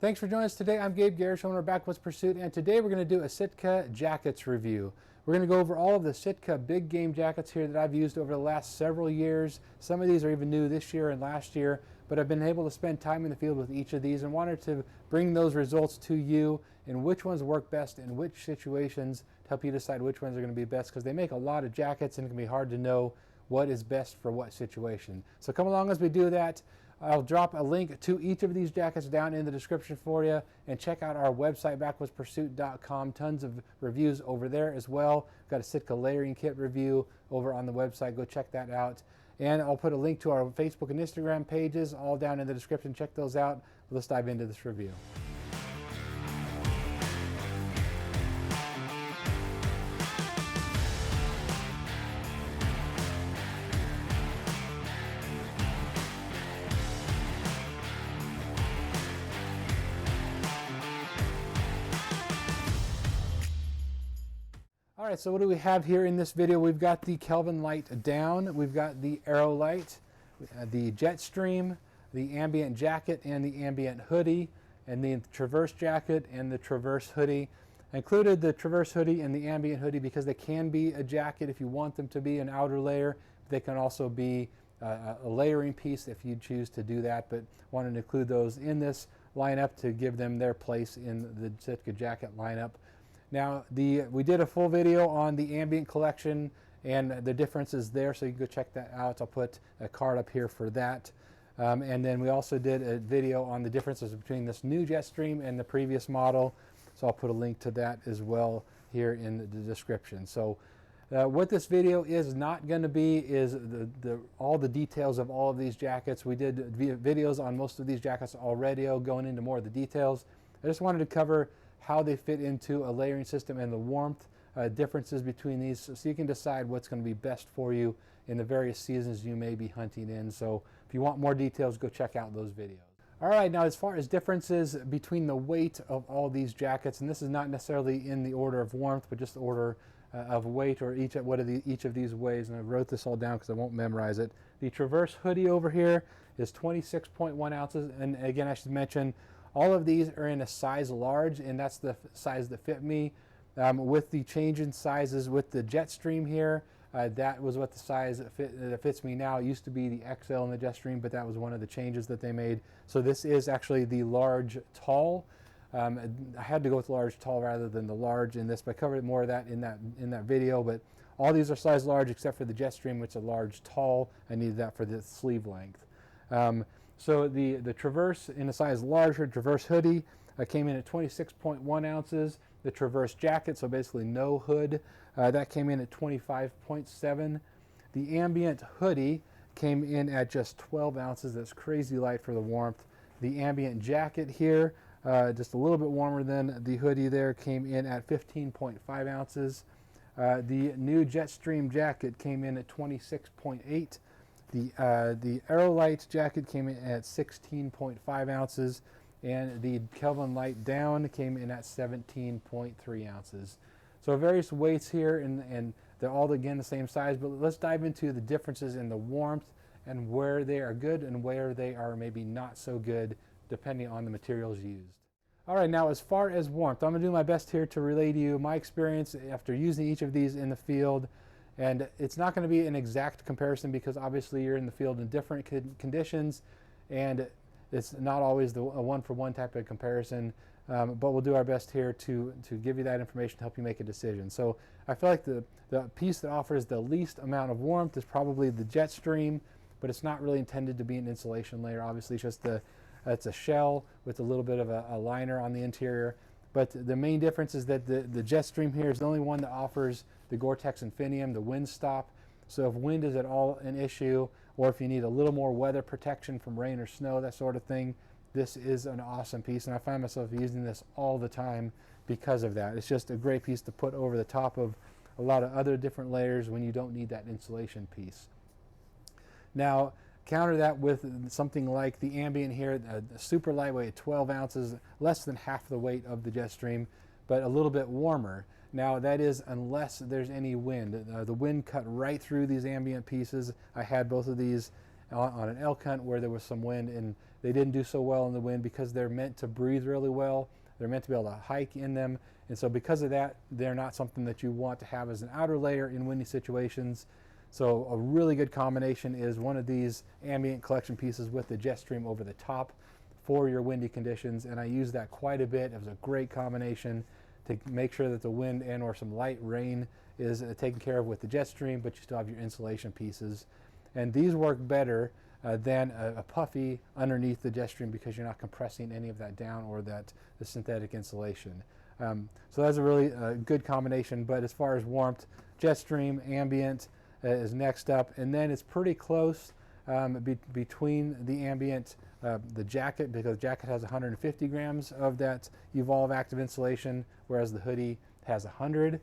Thanks for joining us today. I'm Gabe Garish, owner of Backwoods Pursuit, and today we're going to do a Sitka Jackets review. We're going to go over all of the Sitka Big Game Jackets here that I've used over the last several years. Some of these are even new this year and last year, but I've been able to spend time in the field with each of these and wanted to bring those results to you and which ones work best in which situations to help you decide which ones are going to be best, because they make a lot of jackets and it can be hard to know what is best for what situation. So come along as we do that. I'll drop a link to each of these jackets down in the description for you, and check out our website, backwoodspursuit.com. Tons of reviews over there as well. We've got a Sitka layering kit review over on the website. Go check that out. And I'll put a link to our Facebook and Instagram pages all down in the description. Check those out. Let's dive into this review. All right, so what do we have here in this video? We've got the Kelvin light down, we've got the Aero light, the Jetstream, the ambient jacket and the ambient hoodie, and the Traverse jacket and the Traverse hoodie. I included the Traverse hoodie and the ambient hoodie because they can be a jacket if you want them to be an outer layer. They can also be a layering piece if you choose to do that, but wanted to include those in this lineup to give them their place in the Sitka jacket lineup. Now, we did a full video on the ambient collection and the differences there, so you can go check that out. I'll put a card up here for that. And then we also did a video on the differences between this new Jetstream and the previous model, so I'll put a link to that as well here in the description. So what this video is not going to be is all the details of all of these jackets. We did videos on most of these jackets already, going into more of the details. I just wanted to cover how they fit into a layering system and the warmth differences between these, so you can decide what's going to be best for you in the various seasons you may be hunting in. So if you want more details, go check out those videos. All right, now as far as differences between the weight of all these jackets, and this is not necessarily in the order of warmth, but just the order of weight, or each of these weighs, and I wrote this all down because I won't memorize it. The Traverse hoodie over here is 26.1 ounces, and again, I should mention, all of these are in a size large, and that's the size that fit me. With the change in sizes with the Jetstream here, that was what the size that fits me now. It used to be the XL in the Jetstream, but that was one of the changes that they made. So this is actually the large tall. I had to go with large tall rather than the large in this, but I covered more of that in that video. But all these are size large except for the Jetstream, which is a large tall. I needed that for the sleeve length. So the Traverse in a size larger, Traverse hoodie, came in at 26.1 ounces. The Traverse jacket, so basically no hood, that came in at 25.7. The ambient hoodie came in at just 12 ounces. That's crazy light for the warmth. The ambient jacket here, just a little bit warmer than the hoodie there, came in at 15.5 ounces. The new Jetstream jacket came in at 26.8. The Aerolite jacket came in at 16.5 ounces, and the Kelvin Light down came in at 17.3 ounces. So various weights here, and they're all again the same size, but let's dive into the differences in the warmth and where they are good and where they are maybe not so good, depending on the materials used. All right, now as far as warmth, I'm going to do my best here to relay to you my experience after using each of these in the field. And it's not going to be an exact comparison because obviously you're in the field in different conditions, and it's not always a one-for-one type of comparison, but we'll do our best here to give you that information to help you make a decision. So I feel like the piece that offers the least amount of warmth is probably the Jetstream, but it's not really intended to be an insulation layer. Obviously it's just it's a shell with a little bit of a liner on the interior. But the main difference is that the Jetstream here is the only one that offers the Gore-Tex Infinium, the wind stop. So if wind is at all an issue, or if you need a little more weather protection from rain or snow, that sort of thing, this is an awesome piece. And I find myself using this all the time because of that. It's just a great piece to put over the top of a lot of other different layers when you don't need that insulation piece. Now, counter that with something like the ambient here, a super lightweight, 12 ounces, less than half the weight of the Jetstream, but a little bit warmer. Now that is unless there's any wind. The wind cut right through these ambient pieces. I had both of these on an elk hunt where there was some wind, and they didn't do so well in the wind because they're meant to breathe really well. They're meant to be able to hike in them, and so because of that, they're not something that you want to have as an outer layer in windy situations. So a really good combination is one of these ambient collection pieces with the Jetstream over the top for your windy conditions, and I use that quite a bit. It was a great combination to make sure that the wind and or some light rain is taken care of with the Jetstream, but you still have your insulation pieces. And these work better than a puffy underneath the Jetstream because you're not compressing any of that down or the synthetic insulation. So that's a really good combination. But as far as warmth, Jetstream, ambient is next up, and then it's pretty close between the ambient, the jacket, because the jacket has 150 grams of that Evolve active insulation, whereas the hoodie has 100.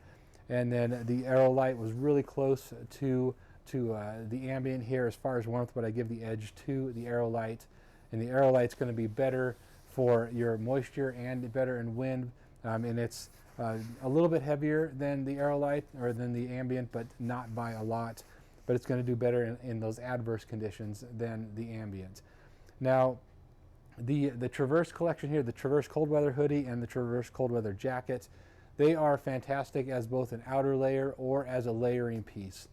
And then the Aerolite was really close to the ambient here as far as warmth, but I give the edge to the Aerolite. And the Aerolite's going to be better for your moisture and better in wind. And it's a little bit heavier than the Aerolite or than the ambient, but not by a lot. But it's going to do better in those adverse conditions than the ambient. Now, the Traverse collection here, the Traverse Cold Weather Hoodie and the Traverse Cold Weather Jacket, they are fantastic as both an outer layer or as a layering piece.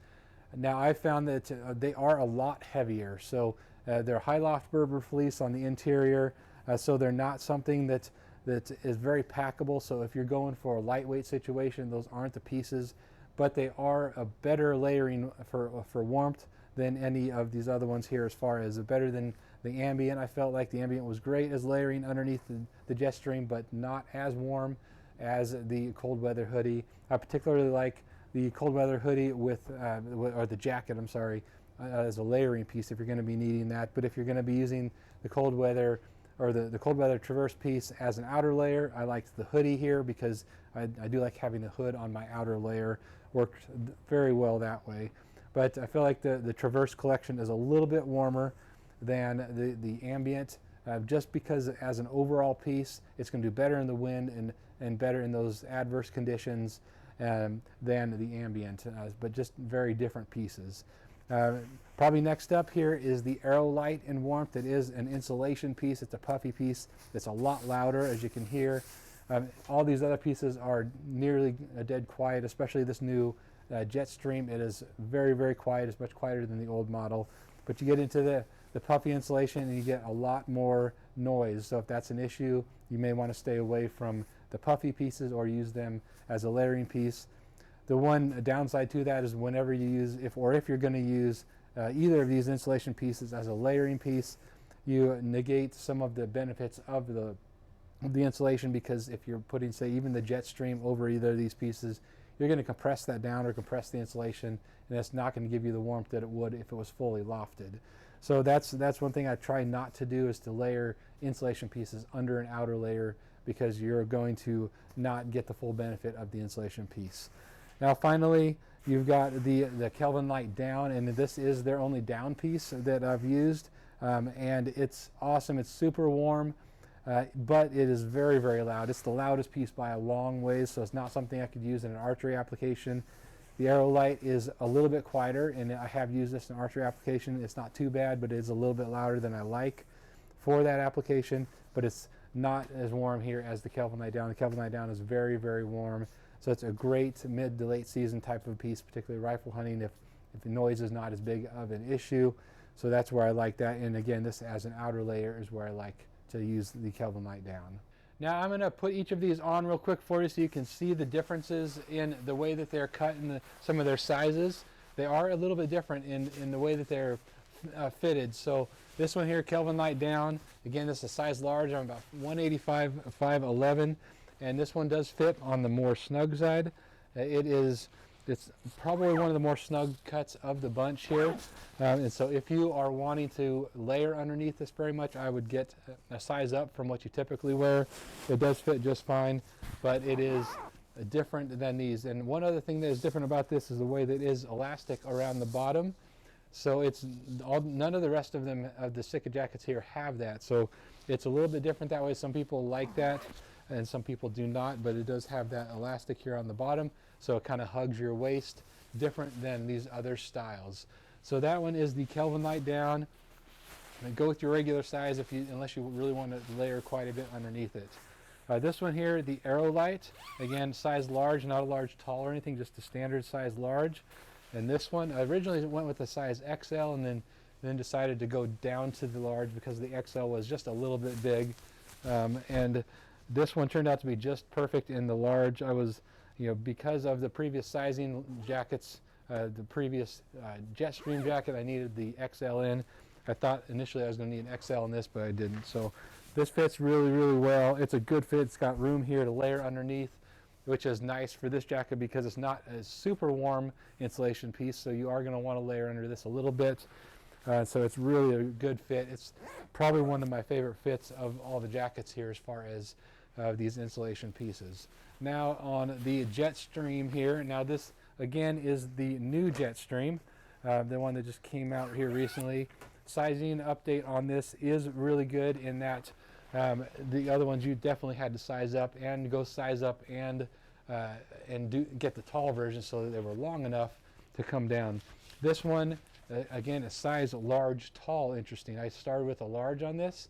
Now, I found that they are a lot heavier. So they're high loft Berber fleece on the interior, so they're not something that is very packable. So if you're going for a lightweight situation, those aren't the pieces, but they are a better layering for warmth than any of these other ones here, as far as better than the ambient. I felt like the ambient was great as layering underneath the Jetstream, but not as warm as the cold weather hoodie. I particularly like the cold weather hoodie or the jacket, I'm sorry, as a layering piece if you're going to be needing that. But if you're going to be using the cold weather or the cold weather Traverse piece as an outer layer, I liked the hoodie here because I do like having the hood on my outer layer. Worked very well that way. But I feel like the Traverse collection is a little bit warmer than the ambient, just because as an overall piece, it's going to do better in the wind and better in those adverse conditions than the ambient, but just very different pieces. Probably next up here is the Aerolite in warmth. It is an insulation piece. It's a puffy piece. It's a lot louder, as you can hear. All these other pieces are nearly dead quiet, especially this new Jetstream. It is very, very quiet. It's much quieter than the old model. But you get into the puffy insulation and you get a lot more noise. So if that's an issue, you may want to stay away from the puffy pieces or use them as a layering piece. The one downside to that is whenever you use, if you're going to use either of these insulation pieces as a layering piece, you negate some of the benefits of the insulation, because if you're putting, say, even the Jetstream over either of these pieces, you're going to compress that down or compress the insulation, and that's not going to give you the warmth that it would if it was fully lofted. So that's one thing I try not to do, is to layer insulation pieces under an outer layer, because you're going to not get the full benefit of the insulation piece. Now finally, you've got the Kelvin Light down, and this is their only down piece that I've used, and it's awesome. It's super warm, but it is very, very loud. It's the loudest piece by a long ways, so it's not something I could use in an archery application. The Aerolite is a little bit quieter, and I have used this in an archery application. It's not too bad, but it's a little bit louder than I like for that application, but it's not as warm here as the Kelvin Light down. The Kelvin Light down is very, very warm. So it's a great mid to late season type of piece, particularly rifle hunting, if the noise is not as big of an issue. So that's where I like that. And again, this as an outer layer is where I like to use the Kelvin Light down. Now I'm going to put each of these on real quick for you so you can see the differences in the way that they're cut and some of their sizes. They are a little bit different in the way that they're fitted. So this one here, Kelvin Light down, again, this is a size large. I'm about 185, 5'11", and this one does fit on the more snug side. It's probably one of the more snug cuts of the bunch here. And so if you are wanting to layer underneath this very much, I would get a size up from what you typically wear. It does fit just fine, but it is different than these. And one other thing that is different about this is the way that it is elastic around the bottom. So none of the rest of them, of the Sitka jackets here, have that. So it's a little bit different that way. Some people like that and some people do not, but it does have that elastic here on the bottom. So it kind of hugs your waist, different than these other styles. So that one is the Kelvin Light down. go with your regular size unless you really want to layer quite a bit underneath it. This one here, the Aerolite, again, size large, not a large tall or anything, just a standard size large. And this one, I originally went with the size XL and then decided to go down to the large because the XL was just a little bit big. And this one turned out to be just perfect in the large. I was, because of the previous sizing jackets, the previous Jetstream jacket, I needed the XL in. I thought initially I was going to need an XL in this, but I didn't. So this fits really, really well. It's a good fit. It's got room here to layer underneath, which is nice for this jacket because it's not a super warm insulation piece, so you are going to want to layer under this a little bit. So it's really a good fit. It's probably one of my favorite fits of all the jackets here as far as these insulation pieces. Now on the Jetstream here, now this again is the new Jetstream, the one that just came out here recently. Sizing update on this is really good in that the other ones you definitely had to size up and go size up and get the tall version so that they were long enough to come down. This one, again, a size large, tall, interesting. I started with a large on this,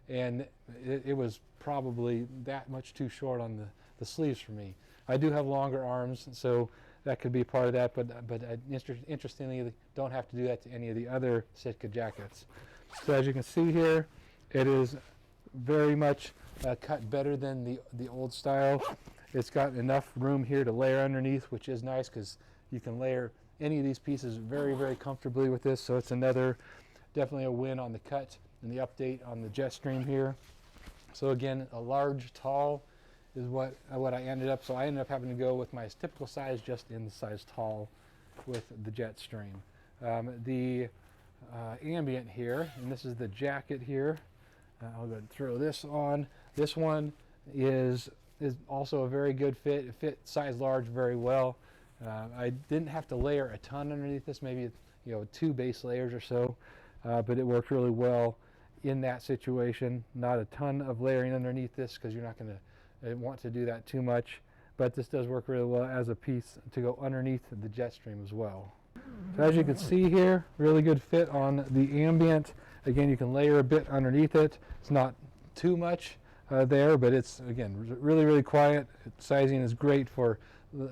and it was probably that much too short on the sleeves for me. I do have longer arms, so that could be part of that, but interestingly, don't have to do that to any of the other Sitka jackets. So as you can see here, it is very much cut better than the old style. It's got enough room here to layer underneath, which is nice because you can layer any of these pieces very, very comfortably with this. So it's definitely a win on the cut and the update on the Jetstream here. So again, a large, tall is what I ended up. So I ended up having to go with my typical size, just in the size tall with the Jetstream. The ambient here, and this is the jacket here. I'll go ahead and throw this on. This one is also a very good fit. It fit size large very well. I didn't have to layer a ton underneath this, maybe 2 base layers or so, but it worked really well in that situation. Not a ton of layering underneath this because you're not going to want to do that too much, but this does work really well as a piece to go underneath the Jetstream as well. So as you can see here, really good fit on the ambient. Again, you can layer a bit underneath it. It's not too much there, but it's, again, really, really quiet. Sizing is great for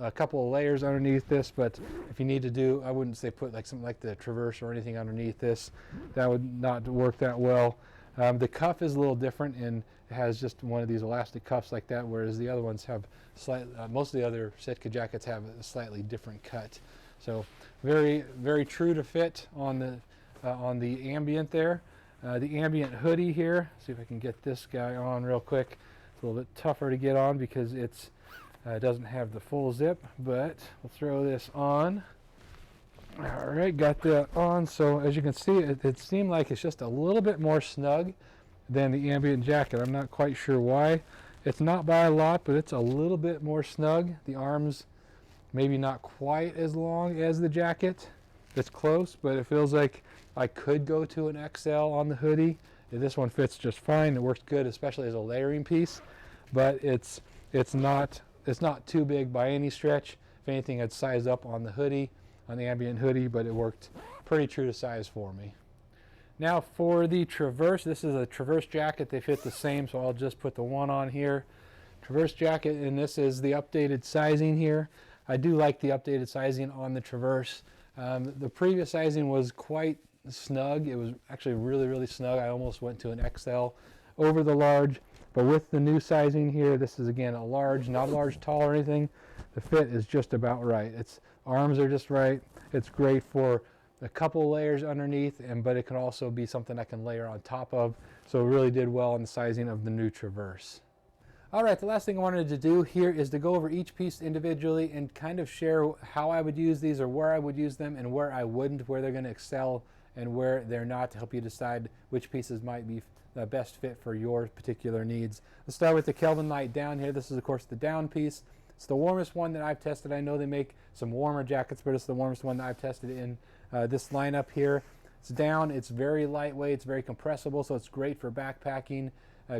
a couple of layers underneath this, but if you need to do, I wouldn't say put like something like the Traverse or anything underneath this. That would not work that well. The cuff is a little different, and it has just one of these elastic cuffs like that, whereas the other ones have most of the other Sitka jackets have a slightly different cut. So very, very true to fit on the ambient there. The ambient hoodie here, see if I can get this guy on real quick. It's a little bit tougher to get on because it doesn't have the full zip, but we'll throw this on. All right, got that on. So as you can see, it seemed like it's just a little bit more snug than the ambient jacket. I'm not quite sure why. It's not by a lot, but it's a little bit more snug. The arms maybe not quite as long as the jacket. It's close, but it feels like I could go to an XL on the hoodie. This one fits just fine. It works good, especially as a layering piece, but it's not too big by any stretch. If anything, I'd size up on the hoodie, on the ambient hoodie, but it worked pretty true to size for me. Now for the Traverse, this is a Traverse jacket. They fit the same, so I'll just put the one on here. Traverse jacket, and this is the updated sizing here. I do like the updated sizing on the Traverse. The previous sizing was quite snug. It was actually really, really snug. I almost went to an XL over the large, but with the new sizing here, this is again a large, not a large tall or anything. The fit is just about right. Its arms are just right. It's great for a couple layers underneath, but it can also be something I can layer on top of. So it really did well on the sizing of the new Traverse. All right, the last thing I wanted to do here is to go over each piece individually and kind of share how I would use these, or where I would use them and where I wouldn't, where they're going to excel and where they're not, to help you decide which pieces might be the best fit for your particular needs. Let's start with the Kelvin Light down here. This is, of course, the down piece. It's the warmest one that I've tested. I know they make some warmer jackets, but it's the warmest one that I've tested in this lineup here. It's down. It's very lightweight. It's very compressible, so it's great for backpacking,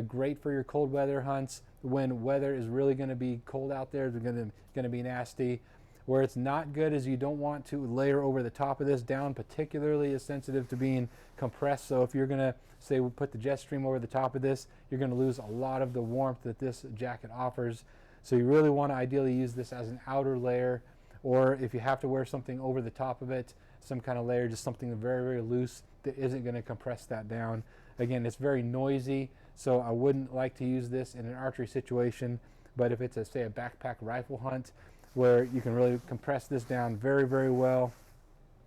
great for your cold weather hunts when weather is really going to be cold out there. It's going to be nasty. Where it's not good is you don't want to layer over the top of this. Down particularly is sensitive to being compressed, so if you're going to say we put the jet stream over the top of this, you're going to lose a lot of the warmth that this jacket offers. So you really want to ideally use this as an outer layer, or if you have to wear something over the top of it, some kind of layer, just something very, very loose that isn't going to compress that down. Again, it's very noisy, so I wouldn't like to use this in an archery situation, but if it's say a backpack rifle hunt where you can really compress this down very, very well,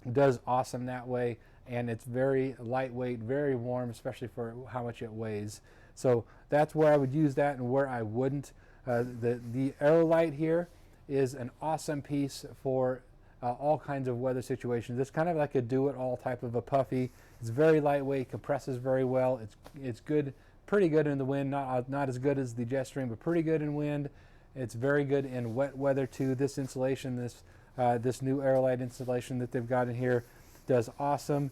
it does awesome that way, and it's very lightweight, very warm, especially for how much it weighs. So that's where I would use that and where I wouldn't. The Aerolite here is an awesome piece for all kinds of weather situations. It's kind of like a do-it-all type of a puffy. It's very lightweight, compresses very well. It's good, pretty good in the wind. Not as good as the jet stream, but pretty good in wind. It's very good in wet weather too. This insulation, this new Aerolite insulation that they've got in here, does awesome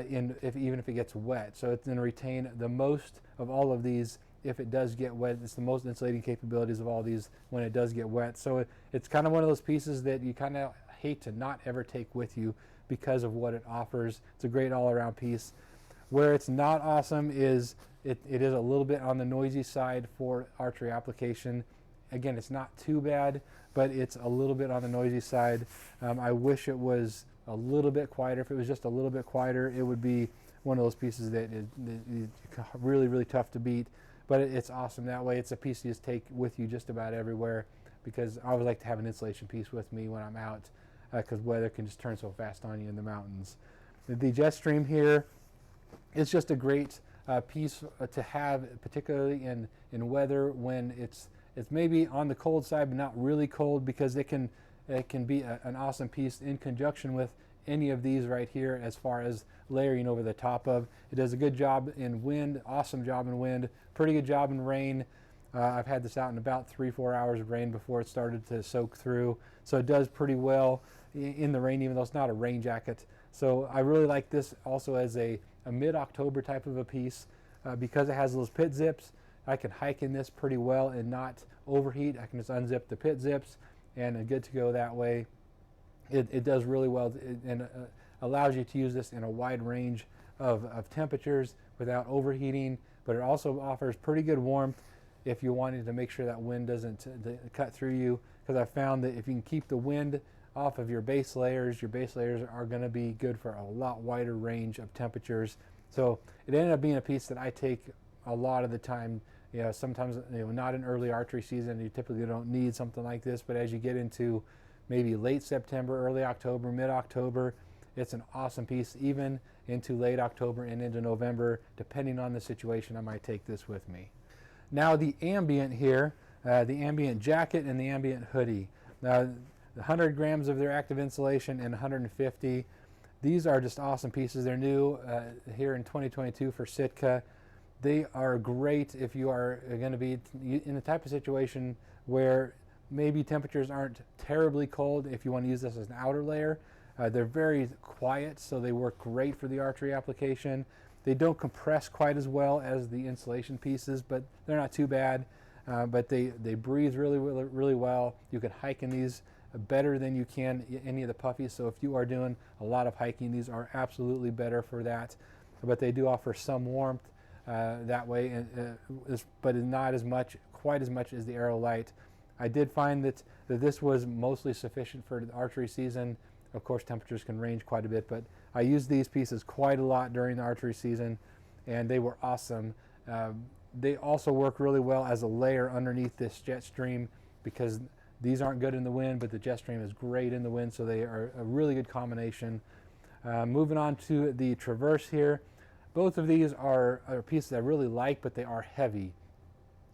even if it gets wet. So it's going to retain the most of all of these. If it does get wet, it's the most insulating capabilities of all these when it does get wet. So it's kind of one of those pieces that you kind of hate to not ever take with you because of what it offers. It's a great all-around piece. Where it's not awesome is it is a little bit on the noisy side for archery application. Again, it's not too bad, but it's a little bit on the noisy side. I wish it was a little bit quieter. If it was just a little bit quieter, it would be one of those pieces that is really, really tough to beat. But it's awesome that way. It's a piece you just take with you just about everywhere, because I always like to have an insulation piece with me when I'm out, because weather can just turn so fast on you in the mountains. The jet stream here, it's just a great piece to have, particularly in weather when it's maybe on the cold side but not really cold, because it can be an awesome piece in conjunction with any of these right here as far as layering over the top of. It does a good job in wind, awesome job in wind, pretty good job in rain. I've had this out in about 3-4 hours of rain before it started to soak through, so it does pretty well in the rain, even though it's not a rain jacket. So I really like this also as a mid-October type of a piece, because it has those pit zips. I can hike in this pretty well and not overheat. I can just unzip the pit zips and I'm good to go that way. It does really well and allows you to use this in a wide range of temperatures without overheating, but it also offers pretty good warmth if you wanted to make sure that wind doesn't cut through you, because I found that if you can keep the wind off of your base layers are going to be good for a lot wider range of temperatures. So it ended up being a piece that I take a lot of the time. You know, sometimes, not in early archery season, you typically don't need something like this, but as you get into maybe late September, early October, mid-October, it's an awesome piece. Even into late October and into November, depending on the situation, I might take this with me. Now the ambient here, the ambient jacket and the ambient hoodie. Now 100 grams of their active insulation and 150. These are just awesome pieces. They're new here in 2022 for Sitka. They are great if you are going to be in the type of situation where maybe temperatures aren't terribly cold. If you want to use this as an outer layer, they're very quiet, so they work great for the archery application. They don't compress quite as well as the insulation pieces, but they're not too bad. But they breathe really, really, really well. You can hike in these better than you can any of the puffies. So if you are doing a lot of hiking, these are absolutely better for that. But they do offer some warmth that way, but not quite as much as the Aerolite. I did find that this was mostly sufficient for the archery season. Of course, temperatures can range quite a bit, but I used these pieces quite a lot during the archery season, and they were awesome. They also work really well as a layer underneath this jet stream, because these aren't good in the wind, but the jet stream is great in the wind, so they are a really good combination. Moving on to the Traverse here. Both of these are pieces I really like, but they are heavy.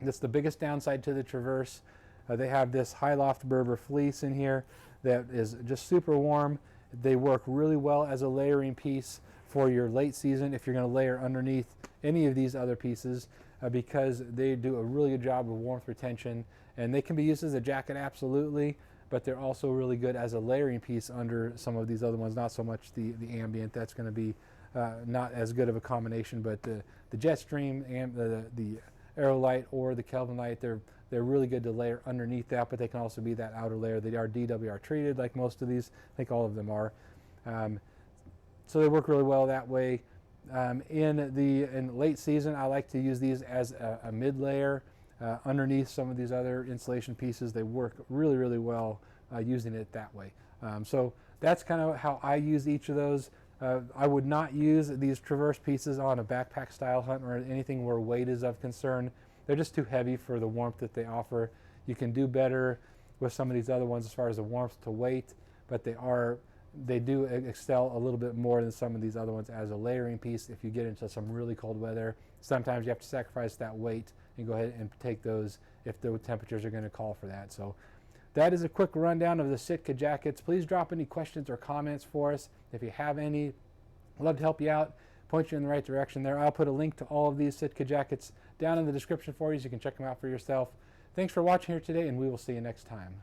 That's the biggest downside to the Traverse. They have this high loft Berber fleece in here that is just super warm. They work really well as a layering piece for your late season if you're going to layer underneath any of these other pieces, because they do a really good job of warmth retention, and they can be used as a jacket, absolutely, but they're also really good as a layering piece under some of these other ones. Not so much the ambient, that's going to be not as good of a combination, but the jet stream and the Aerolite or the Kelvin Light. They're really good to layer underneath that, but they can also be that outer layer. They are DWR treated like most of these. I think all of them are. So they work really well that way. In late season, I like to use these as a mid layer underneath some of these other insulation pieces. They work really, really well using it that way. So that's kind of how I use each of those. I would not use these traverse pieces on a backpack style hunt or anything where weight is of concern. They're just too heavy for the warmth that they offer. You can do better with some of these other ones as far as the warmth to weight, but they do excel a little bit more than some of these other ones as a layering piece. If you get into some really cold weather, sometimes you have to sacrifice that weight and go ahead and take those if the temperatures are going to call for that. So that is a quick rundown of the Sitka Jackets. Please drop any questions or comments for us. If you have any, I'd love to help you out, point you in the right direction there. I'll put a link to all of these Sitka Jackets down in the description for you so you can check them out for yourself. Thanks for watching here today, and we will see you next time.